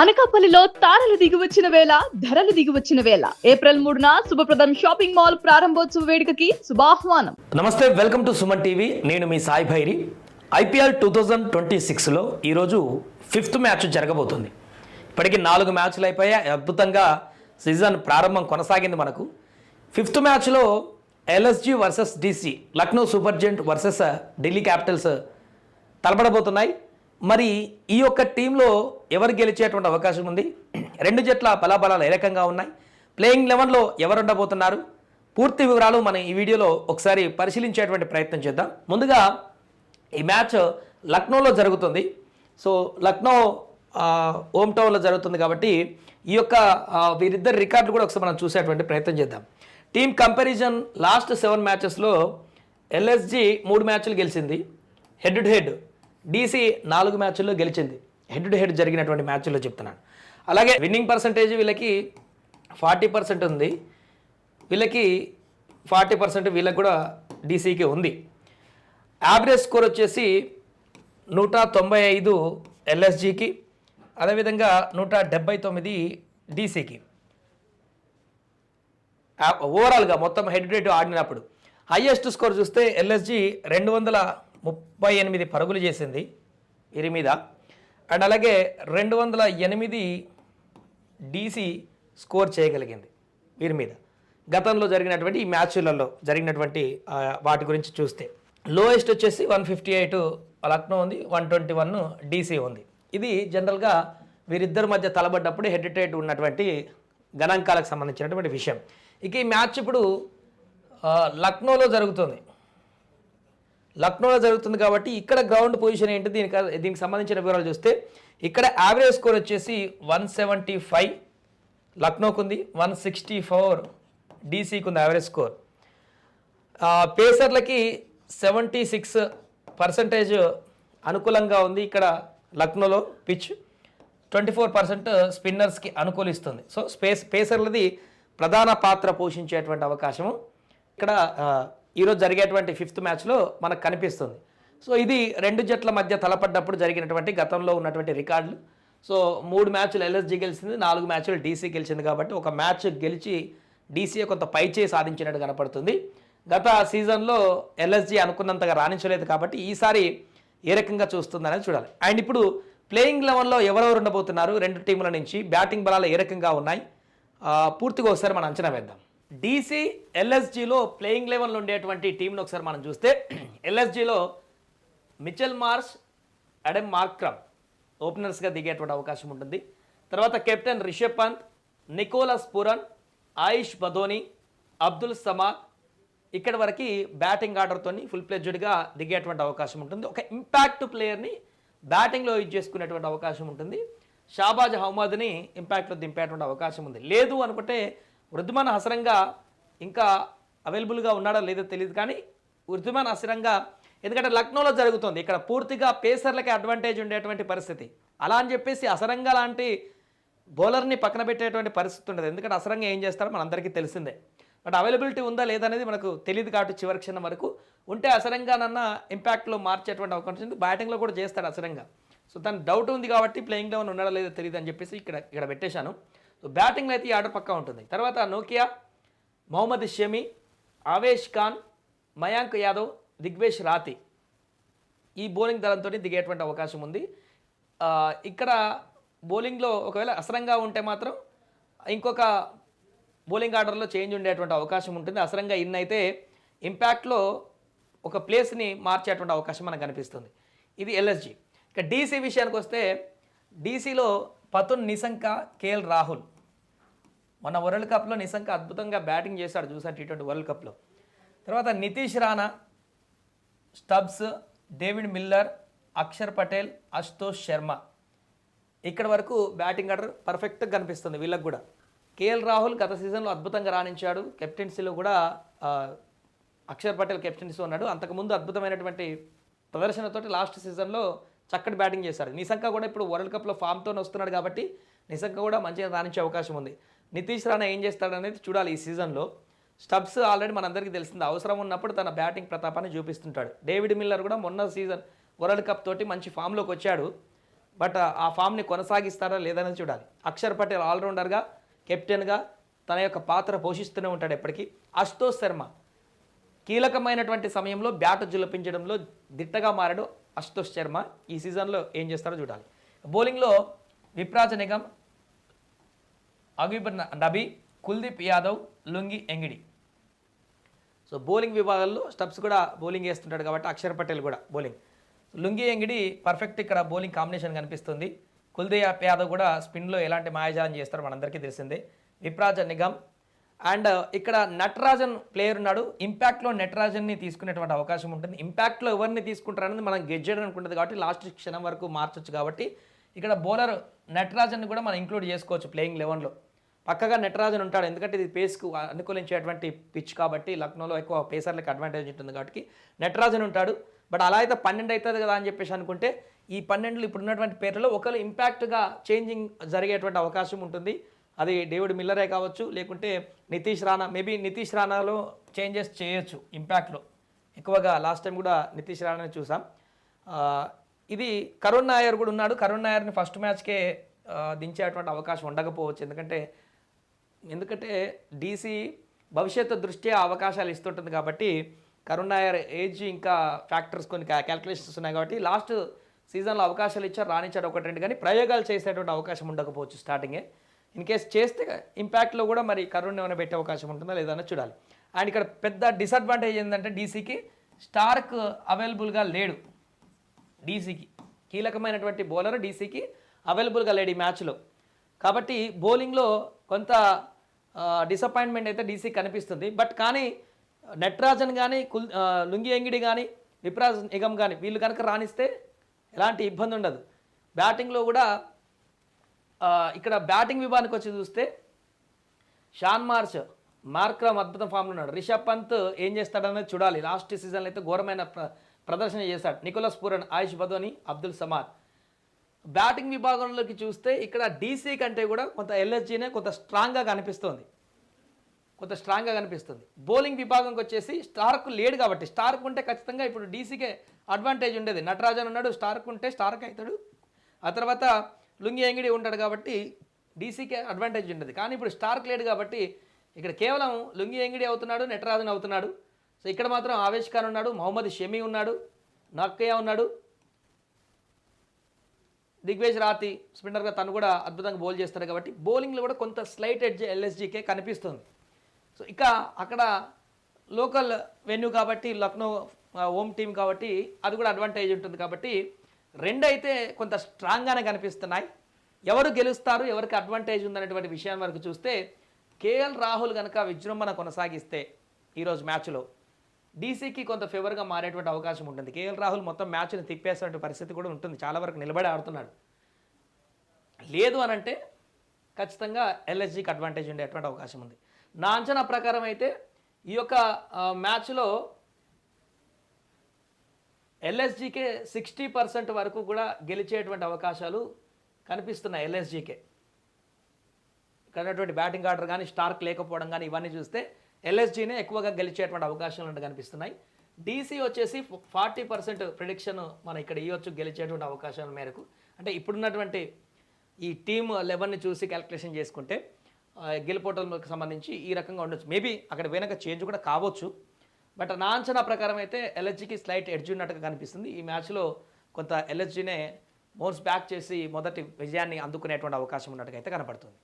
అనకాపల్లిలో తారలు దిగివచ్చిన వేళ ధరలు దిగివచ్చిన వేళ ఏప్రిల్ 3న శుభప్రదం షాపింగ్ మాల్ ప్రారంభోత్సవ వేడుకకి శుభాహ్వానం. నమస్తే, వెల్కమ్ టు సుమన్ టీవీ. నేను మీ సాయి భైరి. ఐపీఎల్ 2026లో ఈరోజు 5th మ్యాచ్ జరగబోతుంది. ఇప్పటికీ 4 మ్యాచ్లు అయిపోయాయి. అద్భుతంగా సీజన్ ప్రారంభం కొనసాగింది. మనకు 5th మ్యాచ్లో LSG versus DC, Lucknow Super Giant versus Delhi Capitals తలపడబోతున్నాయి. మరి ఈ యొక్క టీంలో ఎవరు గెలిచేటువంటి అవకాశం ఉంది? రెండు జట్ల బలాబలాలు ఏ రకంగా ఉన్నాయి? ప్లేయింగ్ 11లో ఎవరు ఉండబోతున్నారు? పూర్తి వివరాలు మనం ఈ వీడియోలో ఒకసారి పరిశీలించేటువంటి ప్రయత్నం చేద్దాం. ముందుగా ఈ మ్యాచ్ లక్నోలో జరుగుతుంది. సో లక్నో హోమ్ టౌన్లో జరుగుతుంది కాబట్టి ఈ యొక్క వీరిద్దరు రికార్డులు కూడా ఒకసారి మనం చూసేటువంటి ప్రయత్నం చేద్దాం. టీమ్ కంపారిజన్ లాస్ట్ 7 మ్యాచెస్లో ఎల్ఎస్జీ 3 మ్యాచ్లు గెలిచింది హెడ్ టు హెడ్. డీసీ 4 మ్యాచ్ల్లో గెలిచింది హెడ్ టు హెడ్ జరిగినటువంటి మ్యాచ్ల్లో చెప్తున్నాను. అలాగే విన్నింగ్ పర్సంటేజ్ వీళ్ళకి 40% ఉంది, వీళ్ళకి 40%, వీళ్ళకి కూడా డీసీకి ఉంది. యావరేజ్ స్కోర్ వచ్చేసి 195 ఎల్ఎస్జీకి, అదేవిధంగా 179 డీసీకి. ఓవరాల్గా మొత్తం హెడ్ టు హెడ్ ఆడినప్పుడు హైయెస్ట్ స్కోర్ చూస్తే ఎల్ఎస్జీ 238 పరుగులు చేసింది వీరి మీద. అండ్ అలాగే 208 డీసీ స్కోర్ చేయగలిగింది వీరి మీద. గతంలో జరిగినటువంటి ఈ మ్యాచ్లలో జరిగినటువంటి వాటి గురించి చూస్తే లోయెస్ట్ వచ్చేసి 158 లక్నో ఉంది, 121 డీసీ ఉంది. ఇది జనరల్గా వీరిద్దరి మధ్య తలబడ్డప్పుడు హెడ్ టు హెడ్ ఉన్నటువంటి గణాంకాలకు సంబంధించినటువంటి విషయం. ఇక ఈ మ్యాచ్ ఇప్పుడు లక్నోలో జరుగుతుంది. లక్నోలో జరుగుతుంది కాబట్టి ఇక్కడ గ్రౌండ్ పొజిషన్ ఏంటి, దీనికి సంబంధించిన వివరాలు చూస్తే ఇక్కడ యావరేజ్ స్కోర్ వచ్చేసి 175 లక్నోకు ఉంది, 164 డీసీకి ఉంది యావరేజ్ స్కోర్. పేసర్లకి 76% అనుకూలంగా ఉంది ఇక్కడ లక్నోలో పిచ్. 24% స్పిన్నర్స్కి అనుకూలిస్తుంది. సో పేసర్లది ప్రధాన పాత్ర పోషించేటువంటి అవకాశము ఇక్కడ ఈరోజు జరిగేటువంటి 5th మ్యాచ్లో మనకు కనిపిస్తుంది. సో ఇది రెండు జట్ల మధ్య తలపడ్డప్పుడు జరిగినటువంటి గతంలో ఉన్నటువంటి రికార్డులు. సో 3 మ్యాచ్లు ఎల్ఎస్జీ గెలిచింది, 4 మ్యాచ్లు డీసీ గెలిచింది. కాబట్టి ఒక మ్యాచ్ గెలిచి డీసీ కొంత పైచేయి సాధించినట్టు కనపడుతుంది. గత సీజన్లో ఎల్ఎస్జీ అనుకున్నంతగా రాణించలేదు కాబట్టి ఈసారి ఏ రకంగా చూస్తుందనేది చూడాలి. అండ్ ఇప్పుడు ప్లేయింగ్ 11లో ఎవరెవరు ఉండబోతున్నారు రెండు టీముల నుంచి, బ్యాటింగ్ బలాలు ఏ రకంగా ఉన్నాయి, పూర్తిగా ఒకసారి మనం అంచనా వేద్దాం. డీసీ ఎల్ఎస్జీలో ప్లేయింగ్ 11లో ఉండేటువంటి టీంను ఒకసారి మనం చూస్తే ఎల్ఎస్జీలో మిచెల్ మార్ష్, అడెమ్ మార్క్రమ్ ఓపెనర్స్గా దిగేటువంటి అవకాశం ఉంటుంది. తర్వాత captain Rishabh Pant, Nicholas Pooran, Ayush Badoni, Abdul Samad ఇక్కడ వరకు బ్యాటింగ్ ఆర్డర్తో ఫుల్ ప్లెడ్జ్డ్గా దిగేటువంటి అవకాశం ఉంటుంది. ఒక ఇంపాక్ట్ ప్లేయర్ని బ్యాటింగ్లో యూజ్ చేసుకునేటువంటి అవకాశం ఉంటుంది. షాబాజ్ అహ్మద్ని ఇంపాక్ట్లో దింపేటువంటి అవకాశం ఉంది. లేదు అనుకుంటే వృద్ధిమాన్ హసరంగా ఇంకా అవైలబుల్గా ఉన్నాడో లేదో తెలియదు, కానీ వృద్ధిమాన్ హసరంగా ఎందుకంటే లక్నోలో జరుగుతుంది, ఇక్కడ పూర్తిగా పేసర్లకి అడ్వాంటేజ్ ఉండేటువంటి పరిస్థితి. అలా అని చెప్పేసి అసరంగా లాంటి బౌలర్ని పక్కన పెట్టేటువంటి పరిస్థితి ఉండదు. ఎందుకంటే అసరంగా ఏం చేస్తారో మనందరికీ తెలిసిందే. బట్ అవైలబిలిటీ ఉందా లేదనేది మనకు తెలియదు కాబట్టి చివరి క్షణం వరకు ఉంటే అసరంగానన్నా ఇంపాక్ట్లో మార్చేటువంటి అవకాశం ఉంది. బ్యాటింగ్లో కూడా చేస్తాడు అసరంగా. సో దాని డౌట్ ఉంది కాబట్టి ప్లేయింగ్ 11 ఉన్నాడో లేదో తెలియదు అని చెప్పేసి ఇక్కడ పెట్టేశాను. సో బ్యాటింగ్లో అయితే ఈ ఆర్డర్ పక్కా ఉంటుంది. తర్వాత నోకియా, మొహమ్మద్ షమి, ఆవేష్ ఖాన్, మయాంక్ యాదవ్, దిగ్వేష్ రాతి ఈ బౌలింగ్ దళంతో దిగేటువంటి అవకాశం ఉంది. ఇక్కడ బౌలింగ్లో ఒకవేళ అసరంగా ఉంటే మాత్రం ఇంకొక బౌలింగ్ ఆర్డర్లో చేంజ్ ఉండేటువంటి అవకాశం ఉంటుంది. అసరంగా ఇన్ అయితే ఇంపాక్ట్లో ఒక ప్లేస్ని మార్చేటువంటి అవకాశం మనకు కనిపిస్తుంది. ఇది ఎల్ఎస్జీ. ఇక డీసీ విషయానికి వస్తే డీసీలో పతున్ నిశంక, కేఎల్ రాహుల్. మన వరల్డ్ కప్లో నిశంక అద్భుతంగా బ్యాటింగ్ చేశాడు, చూసారు T20 వరల్డ్ కప్లో. తర్వాత Nitish Rana, Stubbs, David Miller, Axar Patel, Ashutosh Sharma ఇక్కడ వరకు బ్యాటింగ్ ఆర్డర్ పర్ఫెక్ట్గా కనిపిస్తుంది వీళ్ళకి కూడా. కేఎల్ రాహుల్ గత సీజన్లో అద్భుతంగా రాణించాడు, కెప్టెన్సీలో కూడా అక్షర్ పటేల్ కెప్టెన్సీ ఉన్నాడు. అంతకుముందు అద్భుతమైనటువంటి ప్రదర్శనతోటి లాస్ట్ సీజన్లో చక్కటి బ్యాటింగ్ చేశారు. నిశంక కూడా ఇప్పుడు వరల్డ్ కప్లో ఫామ్తో వస్తున్నాడు కాబట్టి నిశంక కూడా మంచిగా రాణించే అవకాశం ఉంది. నితీష్ రాణా ఏం చేస్తాడనేది చూడాలి ఈ సీజన్లో. స్టబ్స్ ఆల్రెడీ మనందరికీ తెలిసింది, అవసరం ఉన్నప్పుడు తన బ్యాటింగ్ ప్రతాపాన్ని చూపిస్తుంటాడు. డేవిడ్ మిల్లర్ కూడా మొన్న సీజన్ వరల్డ్ కప్ తోటి మంచి ఫామ్లోకి వచ్చాడు. బట్ ఆ ఫామ్ని కొనసాగిస్తారా లేదని చూడాలి. అక్షర్ పటేల్ ఆల్రౌండర్గా కెప్టెన్గా తన యొక్క పాత్ర పోషిస్తూనే ఉంటాడు ఎప్పటికీ. అశుతోష్ శర్మ కీలకమైనటువంటి సమయంలో బ్యాట్ జులపించడంలో దిట్టగా మారాడు అశుతోష్ శర్మ. ఈ సీజన్లో ఏం చేస్తారో చూడాలి. బౌలింగ్లో Vipraj Nigam, Aqib Nabi, Kuldeep Yadav, Lungi Ngidi. So bowling విభాగంలో స్టబ్స్ కూడా బౌలింగ్ వేస్తుంటాడు కాబట్టి అక్షర్ పటేల్ కూడా బౌలింగ్. లుంగి ఎంగిడి పర్ఫెక్ట్ ఇక్కడ బౌలింగ్ కాంబినేషన్ కనిపిస్తుంది. కుల్దీప్ యాదవ్ కూడా స్పిన్లో ఎలాంటి మాయాజాలం చేస్తారో మనందరికీ తెలిసిందే. విప్రాజ్ నిగమ్ అండ్ ఇక్కడ నటరాజన్ ప్లేయర్ ఉన్నాడు. ఇంపాక్ట్లో నటరాజన్ని తీసుకునేటువంటి అవకాశం ఉంటుంది. ఇంపాక్ట్లో ఎవరిని తీసుకుంటారనేది మనం గెజ్ చేయడం అనుకుంటుంది కాబట్టి లాస్ట్ క్షణం వరకు మార్చొచ్చు. కాబట్టి ఇక్కడ బౌలర్ నటరాజన్ని కూడా మనం ఇంక్లూడ్ చేసుకోవచ్చు ప్లేయింగ్ 11లో. పక్కగా నటరాజన్ ఉంటాడు, ఎందుకంటే ఇది పేస్కు అనుకూలించేటువంటి పిచ్ కాబట్టి లక్నోలో ఎక్కువ పేసర్లకు అడ్వాంటేజ్ ఉంటుంది కాబట్టి నటరాజన్ ఉంటాడు. బట్ అలా అయితే 12 అవుతుంది కదా అని చెప్పేసి అనుకుంటే ఈ 12 ఇప్పుడు ఉన్నటువంటి పేర్లలో ఒకరు ఇంపాక్ట్గా చేంజింగ్ జరిగేటువంటి అవకాశం ఉంటుంది. అది డేవిడ్ మిల్లరే కావచ్చు, లేకుంటే నితీష్ రాణా. మేబీ నితీష్ రాణాలో చేంజెస్ చేయొచ్చు ఇంపాక్ట్లో ఎక్కువగా. లాస్ట్ టైం కూడా నితీష్ రాణాని చూసాం. ఇది కరుణ్ నాయర్ కూడా ఉన్నాడు. కరుణ్ నాయర్ని ఫస్ట్ మ్యాచ్కే దించేటువంటి అవకాశం ఉండకపోవచ్చు. ఎందుకంటే డీసీ భవిష్యత్తు దృష్ట్యా అవకాశాలు ఇస్తుంటుంది కాబట్టి కరుణ్ నాయర్ ఏజ్ ఇంకా ఫ్యాక్టర్స్ కొన్ని క్యాల్కులేషన్స్ ఉన్నాయి కాబట్టి లాస్ట్ సీజన్లో అవకాశాలు ఇచ్చారు, రానిచ్చారు 1-2, కానీ ప్రయోగాలు చేసేటువంటి అవకాశం ఉండకపోవచ్చు స్టార్టింగే. ఇన్ కేస్ చేస్తే ఇంపాక్ట్లో కూడా మరి కరుణ్ ఏమైనా పెట్టే అవకాశం ఉంటుందా లేదన్నా చూడాలి. అండ్ ఇక్కడ పెద్ద డిసడ్వాంటేజ్ ఏంటంటే డీసీకి స్టార్క్ అవైలబుల్గా లేడు. డీసీకి కీలకమైనటువంటి బౌలర్ డీసీకి అవైలబుల్గా లేడు ఈ మ్యాచ్లో. కాబట్టి బౌలింగ్లో కొంత డిసప్పాయింట్మెంట్ అయితే డీసీ కనిపిస్తుంది. బట్ కానీ నటరాజన్ కానీ లుంగి ఎంగిడి కానీ విప్రాజ్ నిగమ్ కానీ వీళ్ళు కనుక రాణిస్తే ఎలాంటి ఇబ్బంది ఉండదు. బ్యాటింగ్లో కూడా ఇక్కడ బ్యాటింగ్ విభాగానికి వచ్చి చూస్తే షాన్ మార్క్రమ్ అద్భుతం ఫామ్లో ఉన్నాడు. రిషబ్ పంత్ ఏం చేస్తాడనేది చూడాలి. లాస్ట్ సీజన్లో అయితే ఘోరమైన ప్రదర్శన చేశాడు. Nicholas Pooran, Ayush Badoni, Abdul Samad. Batting విభాగంలోకి చూస్తే ఇక్కడ డీసీ కంటే కూడా కొంత ఎల్ఎస్జీనే కొంత స్ట్రాంగ్గా కనిపిస్తుంది. బౌలింగ్ విభాగంకి వచ్చేసి స్టార్క్ లేడు కాబట్టి, స్టార్క్ ఉంటే ఖచ్చితంగా ఇప్పుడు డీసీకే అడ్వాంటేజ్ ఉండేది. నటరాజన్ ఉన్నాడు, స్టార్క్ ఉంటే స్టార్క్ అవుతాడు. ఆ తర్వాత లుంగి ఎంగిడి ఉంటాడు కాబట్టి డీసీకే అడ్వాంటేజ్ ఉండేది. కానీ ఇప్పుడు స్టార్క్ లేడు కాబట్టి ఇక్కడ కేవలం లుంగి ఎంగిడి అవుతున్నాడు, నటరాజన్ అవుతున్నాడు. సో ఇక్కడ మాత్రం ఆవేష్ ఖాన్ ఉన్నాడు, మహమ్మద్ షమీ ఉన్నాడు, నక్కయ్య ఉన్నాడు, దిగ్వేజ్ రాతి స్పిన్నర్గా తను కూడా అద్భుతంగా బౌల్ చేస్తాడు. కాబట్టి బౌలింగ్లో కూడా కొంత స్లైట్ ఎడ్జ్ ఎల్ఎస్జీకే కనిపిస్తుంది. సో ఇక అక్కడ లోకల్ వెన్యూ కాబట్టి లక్నో హోమ్ టీం కాబట్టి అది కూడా అడ్వాంటేజ్ ఉంటుంది. కాబట్టి రెండు అయితే కొంత స్ట్రాంగ్గానే కనిపిస్తున్నాయి. ఎవరు గెలుస్తారు, ఎవరికి అడ్వాంటేజ్ ఉందనేటువంటి విషయాన్ని వరకు చూస్తే కేఎల్ రాహుల్ కనుక విజృంభణ కొనసాగిస్తే ఈరోజు మ్యాచ్లో డీసీకి కొంత ఫేవర్గా మారేటువంటి అవకాశం ఉంటుంది. కేఎల్ రాహుల్ మొత్తం మ్యాచ్ని తిప్పేసే పరిస్థితి కూడా ఉంటుంది. చాలా వరకు నిలబడి ఆడుతున్నాడు. లేదు అనంటే ఖచ్చితంగా ఎల్ఎస్జీకి అడ్వాంటేజ్ ఉండేటువంటి అవకాశం ఉంది. నా అంచనా ప్రకారం అయితే ఈ యొక్క మ్యాచ్లో ఎల్ఎస్జీకే 60% వరకు కూడా గెలిచేటువంటి అవకాశాలు కనిపిస్తున్నాయి. ఎల్ఎస్జీకే ఇక్కడ బ్యాటింగ్ ఆర్డర్ కానీ స్టార్క్ లేకపోవడం కానీ ఇవన్నీ చూస్తే ఎల్ఎస్జీనే ఎక్కువగా గెలిచేటువంటి అవకాశాలు కనిపిస్తున్నాయి. డీసీ వచ్చేసి 40% ప్రిడిక్షన్ మనం ఇక్కడ ఇవ్వచ్చు గెలిచేటువంటి అవకాశాల మేరకు. అంటే ఇప్పుడున్నటువంటి ఈ టీమ్ 11ని చూసి క్యాల్కులేషన్ చేసుకుంటే గెలుపోవడానికి సంబంధించి ఈ రకంగా ఉండొచ్చు. మేబీ అక్కడ వెనక చేంజ్ కూడా కావచ్చు. బట్ నా అంచనా ప్రకారం అయితే ఎల్ఎస్జీకి స్లైట్ ఎడ్జ్ ఉన్నట్టుగా కనిపిస్తుంది. ఈ మ్యాచ్లో కొంత ఎల్ఎస్జీనే బౌన్స్ బ్యాక్ చేసి మొదటి విజయాన్ని అందుకునేటువంటి అవకాశం ఉన్నట్టుగా అయితే కనపడుతుంది.